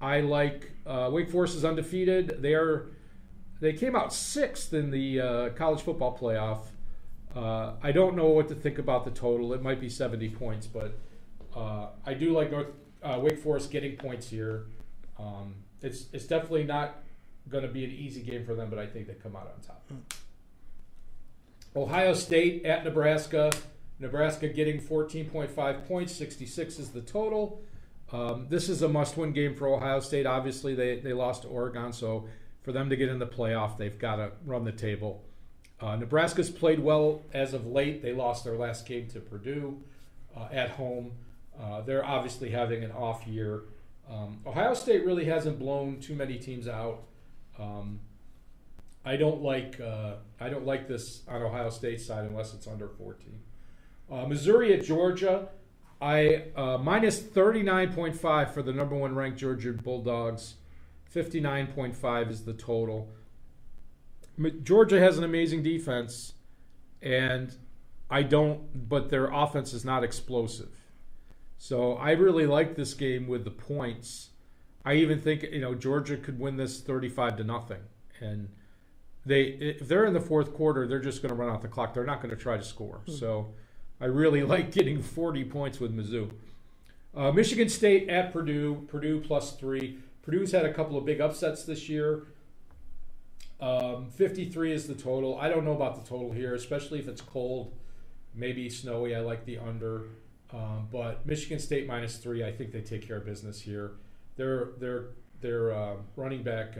I like Wake Forest is undefeated. They came out 6th in the college football playoff. I don't know what to think about the total. It might be 70 points, but I do like Wake Forest getting points here. It's definitely not going to be an easy game for them, but I think they come out on top. Ohio State at Nebraska. Nebraska getting 14.5 points, 66 is the total. This is a must-win game for Ohio State. Obviously, they lost to Oregon, so for them to get in the playoff, they've got to run the table. Nebraska's played well as of late. They lost their last game to Purdue at home. They're obviously having an off year. Ohio State really hasn't blown too many teams out. I don't like this on Ohio State's side unless it's under 14. Missouri at Georgia. Minus 39.5 for the number one ranked Georgia Bulldogs. 59.5 is the total. Georgia has an amazing defense, but their offense is not explosive. So I really like this game with the points. I even think Georgia could win this 35-0, and if they're in the fourth quarter, they're just going to run out the clock. They're not going to try to score. So I really like getting 40 points with Mizzou. Michigan State at Purdue. Purdue +3. Purdue's had a couple of big upsets this year. 53 is the total. I don't know about the total here, especially if it's cold, maybe snowy. I like the under. But Michigan State -3, I think they take care of business here. Their running back,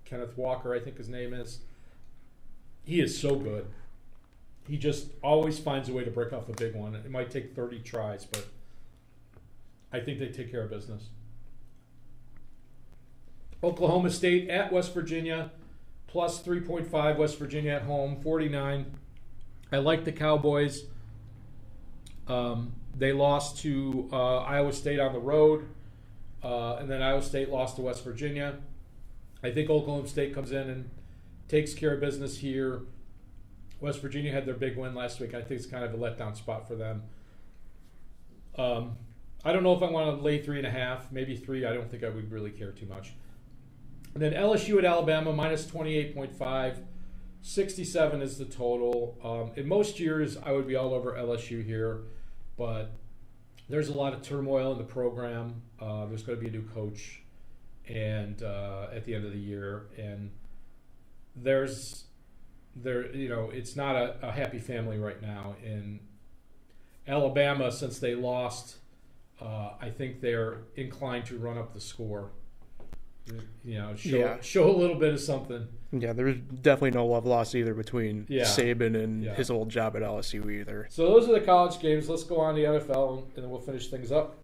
Kenneth Walker, I think his name is, he is so good. He just always finds a way to break off a big one. It might take 30 tries, but I think they take care of business. Oklahoma State at West Virginia, +3.5. West Virginia at home, 49. I like the Cowboys. They lost to Iowa State on the road, and then Iowa State lost to West Virginia. I think Oklahoma State comes in and takes care of business here. West Virginia had their big win last week. I think it's kind of a letdown spot for them. I don't know if I want to lay 3.5, maybe 3. I don't think I would really care too much. And then LSU at Alabama, -28.5. 67 is the total. In most years, I would be all over LSU here, but there's a lot of turmoil in the program. There's going to be a new coach, and at the end of the year, and it's not a happy family right now. In Alabama, since they lost, I think they're inclined to run up the score. Show a little bit of something. Yeah, there was definitely no love lost either between Saban and his old job at LSU either. So those are the college games. Let's go on to the NFL, and then we'll finish things up.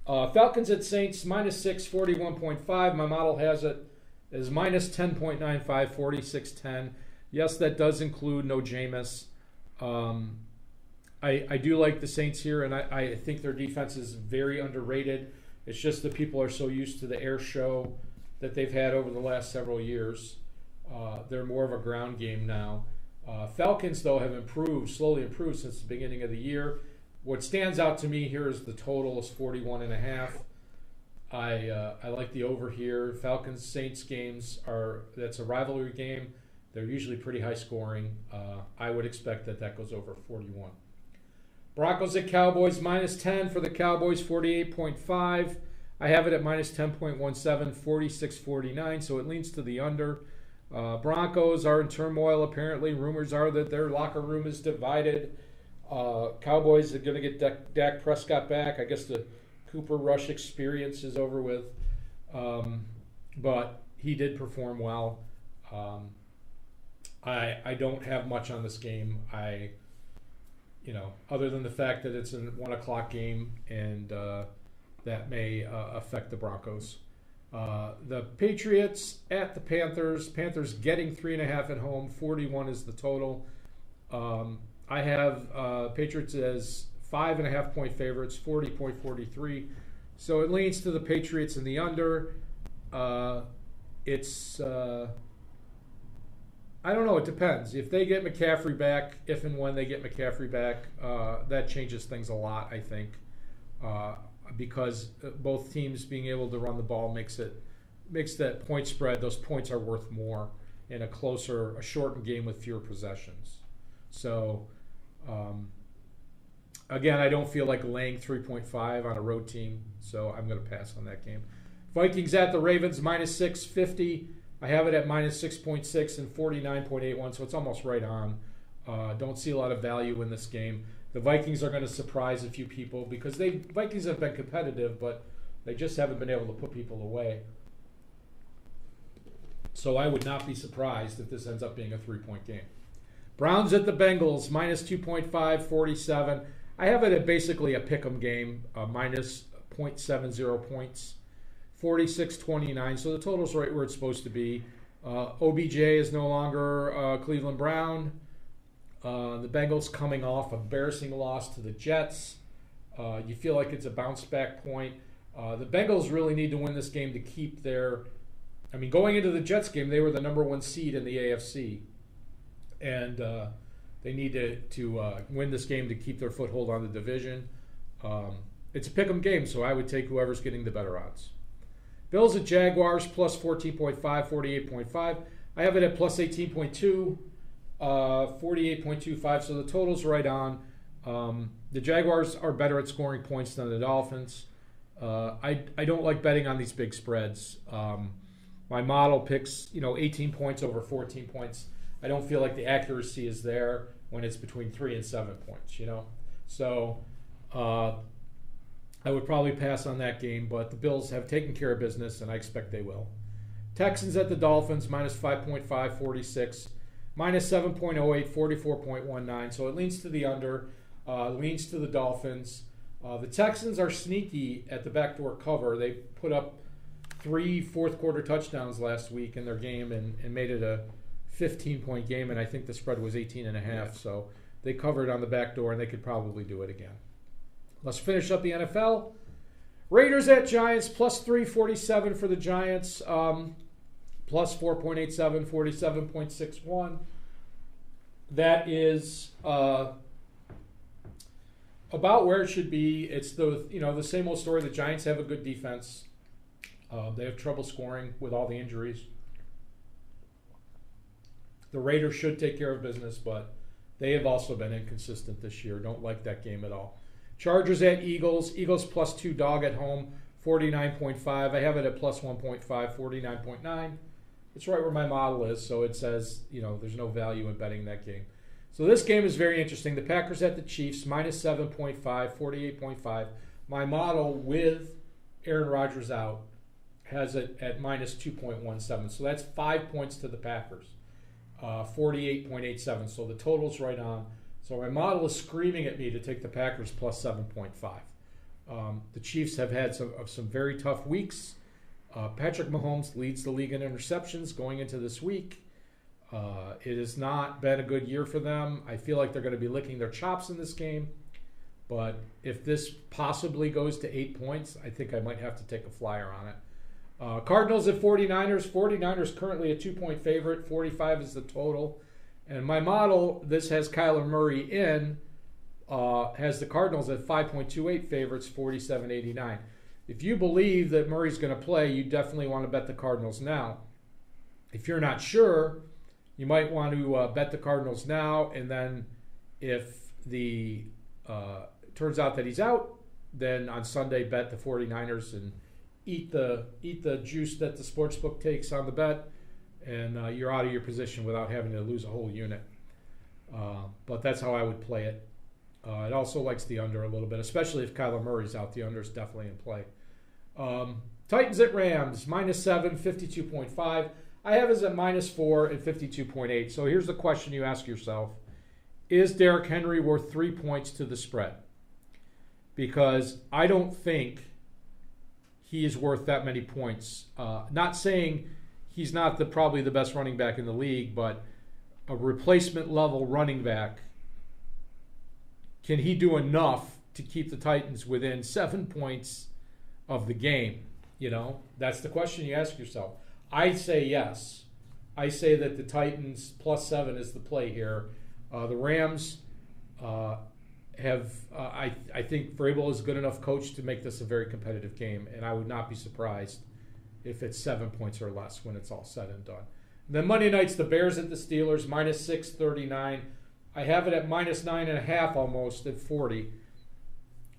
Falcons at Saints, -6, 41.5. My model has it as -10.95, 46-10. Yes, that does include no Jameis. I do like the Saints here, and I think their defense is very underrated. It's just that people are so used to the air show that they've had over the last several years. They're more of a ground game now. Falcons, though, have slowly improved since the beginning of the year. What stands out to me here is the total is 41.5. I like the over here. Falcons-Saints games that's a rivalry game. They're usually pretty high scoring. I would expect that goes over 41. Broncos at Cowboys, -10 for the Cowboys, 48.5. I have it at -10.17, 46-49, so it leans to the under. Broncos are in turmoil, apparently. Rumors are that their locker room is divided. Cowboys are going to get Dak Prescott back. I guess the Cooper Rush experience is over with. But he did perform well. I don't have much on this game. Other than the fact that it's a 1 o'clock game and that may affect the Broncos. The Patriots at the Panthers. Panthers getting 3.5 at home. 41 is the total. I have Patriots as 5.5 point favorites, 40.43. So it leans to the Patriots in the under. It's I don't know. It depends. If they get McCaffrey back, if and when they get McCaffrey back, that changes things a lot, I think, because both teams being able to run the ball makes that point spread. Those points are worth more in a shortened game with fewer possessions. So, again, I don't feel like laying 3.5 on a road team, so I'm going to pass on that game. Vikings at the Ravens, -650. I have it at -6.6 and 49.81, so it's almost right on. Don't see a lot of value in this game. The Vikings are going to surprise a few people because Vikings have been competitive, but they just haven't been able to put people away. So I would not be surprised if this ends up being a 3-point game. Browns at the Bengals, -2.5, 47. I have it at basically a pick'em game, -0.70 points. 46-29, so the total's right where it's supposed to be. OBJ is no longer Cleveland Brown. The Bengals coming off a embarrassing loss to the Jets. You feel like it's a bounce back point. The Bengals really need to win this game to keep going into the Jets game, they were the number 1 seed in the AFC. And they need to win this game to keep their foothold on the division. It's a pick'em game, so I would take whoever's getting the better odds. Bills at Jaguars, +14.5, 48.5. I have it at +18.2, 48.25, so the total's right on. The Jaguars are better at scoring points than the Dolphins. I don't like betting on these big spreads. My model picks 18 points over 14 points. I don't feel like the accuracy is there when it's between 3 and 7 points, So I would probably pass on that game, but the Bills have taken care of business, and I expect they will. Texans at the Dolphins, -5.5, 46. -7.08, 44.19. So it leans to the under, leans to the Dolphins. The Texans are sneaky at the backdoor cover. They put up 3 fourth-quarter touchdowns last week in their game and made it a 15-point game, and I think the spread was 18.5. So they covered on the back door, and they could probably do it again. Let's finish up the NFL. Raiders at Giants, +347 for the Giants, +4.87, 47.61. That is about where it should be. It's the same old story. The Giants have a good defense. They have trouble scoring with all the injuries. The Raiders should take care of business, but they have also been inconsistent this year. Don't like that game at all. Chargers at Eagles. Eagles +2 dog at home, 49.5. I have it at +1.5, 49.9. It's right where my model is, so it says, there's no value in betting that game. So this game is very interesting. The Packers at the Chiefs, -7.5, 48.5. My model with Aaron Rodgers out has it at -2.17. So that's 5 points to the Packers, 48.87. So the total's right on. So my model is screaming at me to take the Packers +7.5. The Chiefs have had some very tough weeks. Patrick Mahomes leads the league in interceptions going into this week. It has not been a good year for them. I feel like they're going to be licking their chops in this game. But if this possibly goes to 8 points, I think I might have to take a flyer on it. Cardinals at 49ers. 49ers currently a 2-point favorite. 45 is the total. And my model, this has Kyler Murray in, has the Cardinals at 5.28 favorites, 47.89. If you believe that Murray's going to play, you definitely want to bet the Cardinals now. If you're not sure, you might want to bet the Cardinals now, and then if the turns out that he's out, then on Sunday bet the 49ers and eat the juice that the sportsbook takes on the bet, and you're out of your position without having to lose a whole unit. But that's how I would play it. It also likes the under a little bit, especially if Kyler Murray's out. The under is definitely in play. Titans at Rams, -7, 52.5. I have us at -4 at 52.8. So here's the question you ask yourself. Is Derrick Henry worth 3 points to the spread? Because I don't think he is worth that many points. Not saying he's not probably the best running back in the league, but a replacement level running back, can he do enough to keep the Titans within 7 points of the game? You know, that's the question you ask yourself. I say yes. I say that the Titans +7 is the play here. The Rams have, I think Vrabel is a good enough coach to make this a very competitive game, and I would not be surprised if it's 7 points or less when it's all said and done. And then Monday night's the Bears at the Steelers, -639. I have it at -9.5 almost at 40.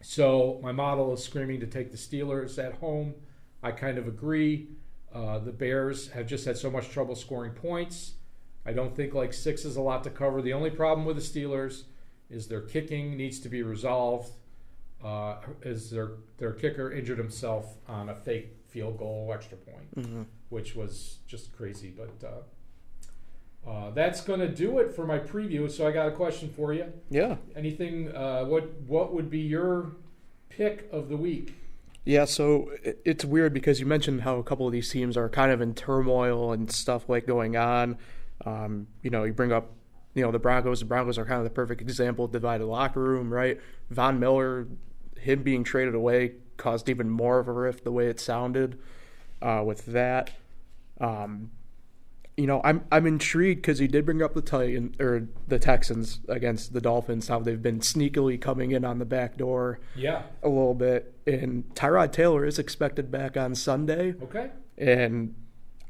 So my model is screaming to take the Steelers at home. I kind of agree. The Bears have just had so much trouble scoring points. I don't think 6 is a lot to cover. The only problem with the Steelers is their kicking needs to be resolved. As their kicker injured himself on a fake field goal extra point, which was just crazy. But that's going to do it for my preview. So I got a question for you. Yeah. Anything? What would be your pick of the week? Yeah, so it's weird because you mentioned how a couple of these teams are kind of in turmoil and stuff going on. You bring up, the Broncos. The Broncos are kind of the perfect example of divided locker room, right? Von Miller, him being traded away caused even more of a rift the way it sounded with that. I'm intrigued because he did bring up the Texans against the Dolphins, how they've been sneakily coming in on the back door a little bit. And Tyrod Taylor is expected back on Sunday. Okay. And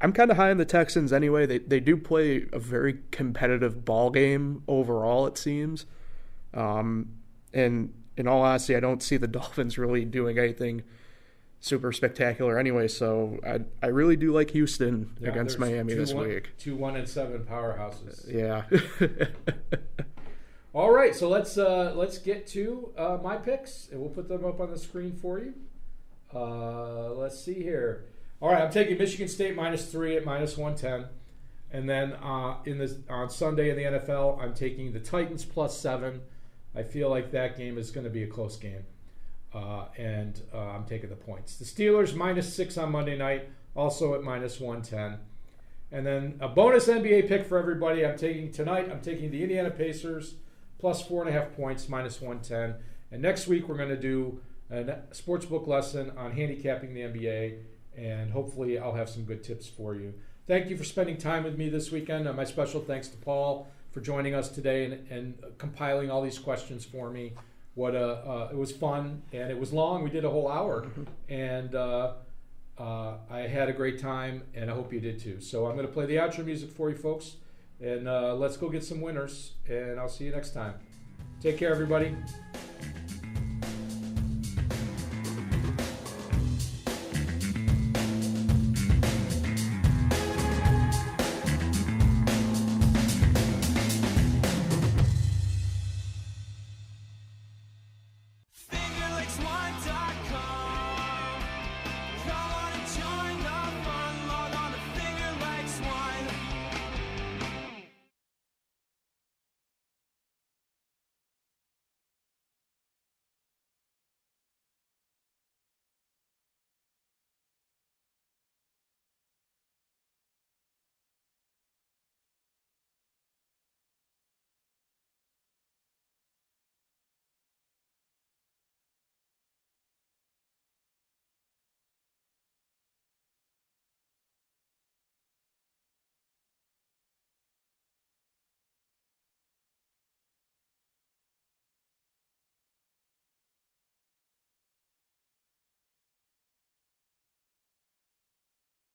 I'm kind of high on the Texans anyway. They do play a very competitive ball game overall, it seems. And in all honesty, I don't see the Dolphins really doing anything super spectacular anyway, so I really do like Houston against Miami this week. 2 1-7 powerhouses. Yeah. All right, so let's get to my picks, and we'll put them up on the screen for you. Let's see here. All right, I'm taking Michigan State -3 at -110, and then on Sunday in the NFL, I'm taking the Titans +7. I feel like that game is going to be a close game. And I'm taking the points. The Steelers -6 on Monday night, also at -110. And then a bonus NBA pick for everybody. I'm taking the Indiana Pacers +4.5 points, -110. And next week we're going to do a sportsbook lesson on handicapping the NBA, and hopefully I'll have some good tips for you. Thank you for spending time with me this weekend. My special thanks to Paul for joining us today and compiling all these questions for me. It was fun, and it was long. We did a whole hour, and I had a great time, and I hope you did too. So I'm going to play the outro music for you folks, and let's go get some winners, and I'll see you next time. Take care, everybody.